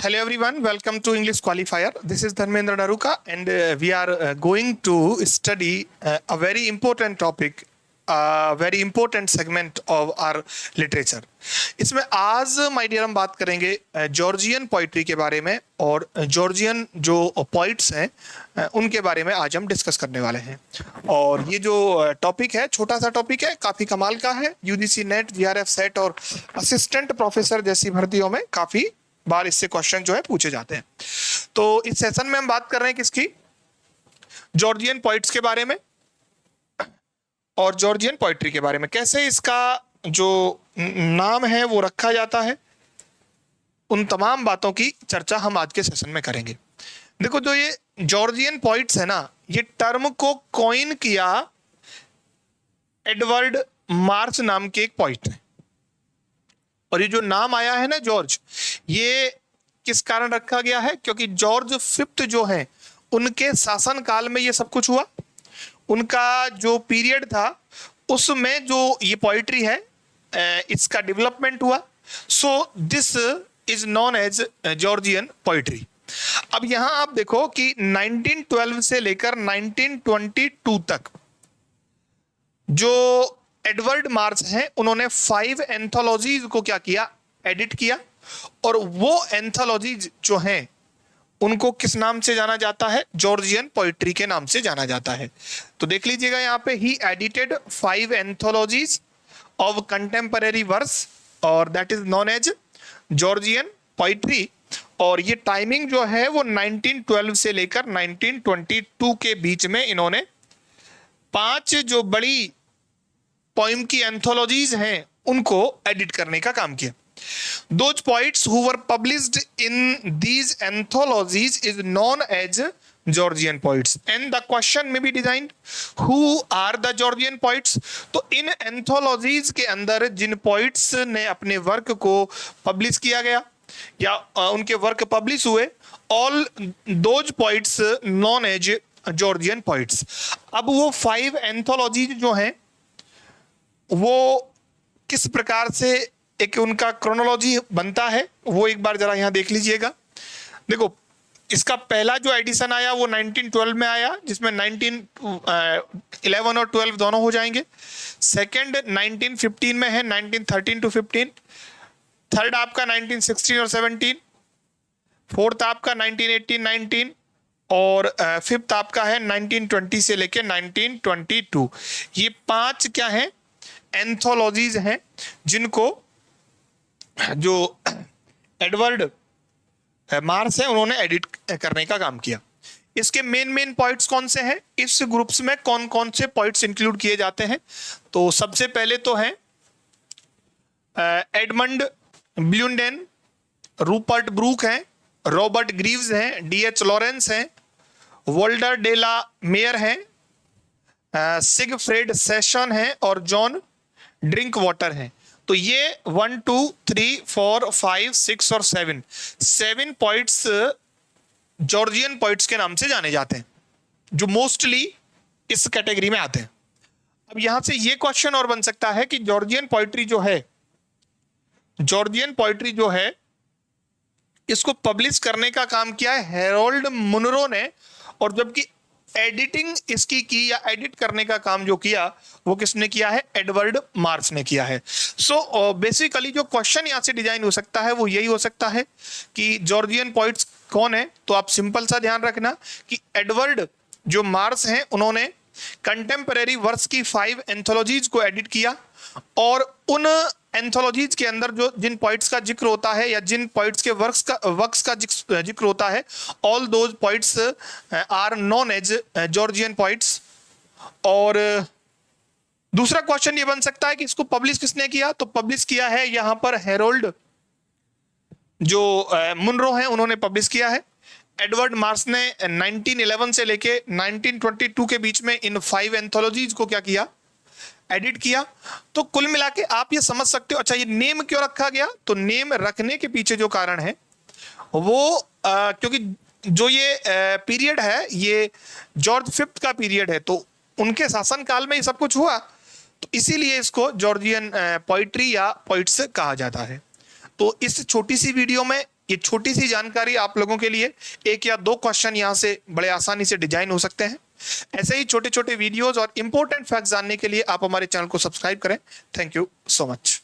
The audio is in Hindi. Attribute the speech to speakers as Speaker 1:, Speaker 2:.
Speaker 1: Hello everyone, welcome to English Qualifier. This is Dharmendra Daruka and we are going to study a very important topic, a very important segment of our literature. इसमें आज माय डियर हम बात करेंगे जॉर्जियन पोइट्री के बारे में और जॉर्जियन जो पोइट्स हैं उनके बारे में आज हम डिस्कस करने वाले हैं। और ये जो टॉपिक है छोटा सा टॉपिक है, काफ़ी कमाल का है। यूजीसी नेट, जीआरएफ सेट और असिस्टेंट प्रोफेसर जैसी भर्तियों में काफ़ी बार इससे क्वेश्चन जो है पूछे जाते हैं। तो इस सेशन में हम बात कर रहे हैं किसकी, जॉर्जियन पोइट्स के बारे में और जॉर्जियन पोइट्री के बारे में, कैसे इसका जो नाम है वो रखा जाता है, उन तमाम बातों की चर्चा हम आज के सेशन में करेंगे। देखो, जो ये जॉर्जियन पोइट्स है ना, ये टर्म को कॉइन किया एडवर्ड मार्स नाम के एक पोइट ने। और ये जो नाम आया है ना जॉर्ज, ये किस कारण रखा गया है? क्योंकि जॉर्ज फिफ्थ जो है उनके शासन काल में ये सब कुछ हुआ। उनका जो पीरियड था उसमें जो ये पोइट्री है इसका डेवलपमेंट हुआ। So this is known as Georgian poetry. अब यहां आप देखो कि 1912 से लेकर 1922 तक जो एडवर्ड मार्स हैं उन्होंने 5 एंथोलॉजीज को क्या किया, एडिट किया। और वो एंथोलॉजीज जो हैं उनको किस नाम से जाना जाता है? जॉर्जियन पोइट्री के नाम से जाना जाता है। तो देख लीजिएगा यहाँ पे, he edited 5 anthologies of contemporary verse और that is known as Georgian poetry. और ये टाइमिंग जो है वो 1912 से लेकर 1922 के बीच में इन्होंने 5 जो बड़ी पोइम की एंथोलॉजीज हैं उनको एडिट करने का काम किया। Those poets who were published in these anthologies is known as Georgian poets. And the question may be designed, who are the Georgian poets? तो इन एंथोलॉजीज के अंदर जिन पोइट्स ने अपने वर्क को पब्लिश किया गया या उनके वर्क पब्लिश हुए, all those poets known as Georgian poets. अब वो 5 एंथोलॉजीज जो हैं वो किस प्रकार से एक उनका क्रोनोलॉजी बनता है वो एक बार जरा यहां देख लीजिएगा। देखो, इसका पहला जो एडिशन आया वो 1912 में आया, जिसमें 1911 और 12 दोनों हो जाएंगे। सेकंड 1915 में है, 1913 to 15। थर्ड आपका 1916 और 17। फोर्थ आपका 1918, 19 और फिफ्थ आपका है 1920 से लेके 1922। ये 5 क्या हैं, एंथोलॉजीज हैं जिनको जो एडवर्ड मार्स है उन्होंने एडिट करने का काम किया। इसके मेन पॉइंट्स कौन से हैं, इस ग्रुप्स में कौन कौन से पॉइंट्स इंक्लूड किए जाते हैं? तो सबसे पहले तो है एडमंड ब्लूंडेन, रूपर्ट ब्रूक हैं, रॉबर्ट ग्रीव्स हैं, डीएच लॉरेंस हैं, वोल्डर डेला मेयर हैं, सिगफ्रेड सेशन हैं और जॉन ड्रिंक वाटर हैं। तो ये 1, 2, 3, 4, 5, 6 और 7 पॉइंट्स जॉर्जियन पॉइंट्स के नाम से जाने जाते हैं, जो मोस्टली इस कैटेगरी में आते हैं। अब यहां से ये क्वेश्चन और बन सकता है कि जॉर्जियन पोइट्री जो है इसको पब्लिश करने का काम किया है हेरोल्ड मुनरो ने, और जबकि एडिटिंग इसकी की या एडिट करने का काम जो किया वो किसने किया है? एडवर्ड मार्स ने किया है। सो बेसिकली जो क्वेश्चन यहां से डिजाइन हो सकता है वो यही हो सकता है कि जॉर्जियन पोइट्स कौन है। तो आप सिंपल सा ध्यान रखना कि एडवर्ड जो मार्स हैं उन्होंने कंटेम्परेरी वर्स की 5 एंथोलॉजीज को एडिट किया, और उन एंथोलॉजीज के अंदर जो जिन पॉइंट्स का जिक्र होता है या जिन पॉइंट्स के वर्क्स का जिक्र होता है, all those points are known as Georgian points. और दूसरा क्वेश्चन ये बन सकता है कि इसको पब्लिश किसने किया? तो पब्लिश किया है यहां पर हेरोल्ड जो मुनरो हैं उन्होंने पब्लिश किया है। एडवर्ड मार्स ने 1911 से लेके 1922 के बीच में इन 5 एंथोलॉजीज को क्या किया? एडिट किया। तो कुल मिला के आप ये समझ सकते हो। अच्छा, ये नेम क्यों रखा गया? तो नेम रखने के पीछे जो कारण है वो क्योंकि जो ये पीरियड है ये जॉर्ज फिफ्थ का पीरियड है, तो उनके शासन काल में ये सब कुछ हुआ, तो इसीलिए इसको जॉर्जियन पोइट्री या पोइट्स कहा जाता है। तो इस छोटी सी वीडियो में ये छोटी सी जानकारी आप लोगों के लिए, 1 या 2 क्वेश्चन यहाँ से बड़े आसानी से डिजाइन हो सकते हैं। ऐसे ही छोटे छोटे वीडियोस और इंपॉर्टेंट फैक्ट्स जानने के लिए आप हमारे चैनल को सब्सक्राइब करें। Thank you so much.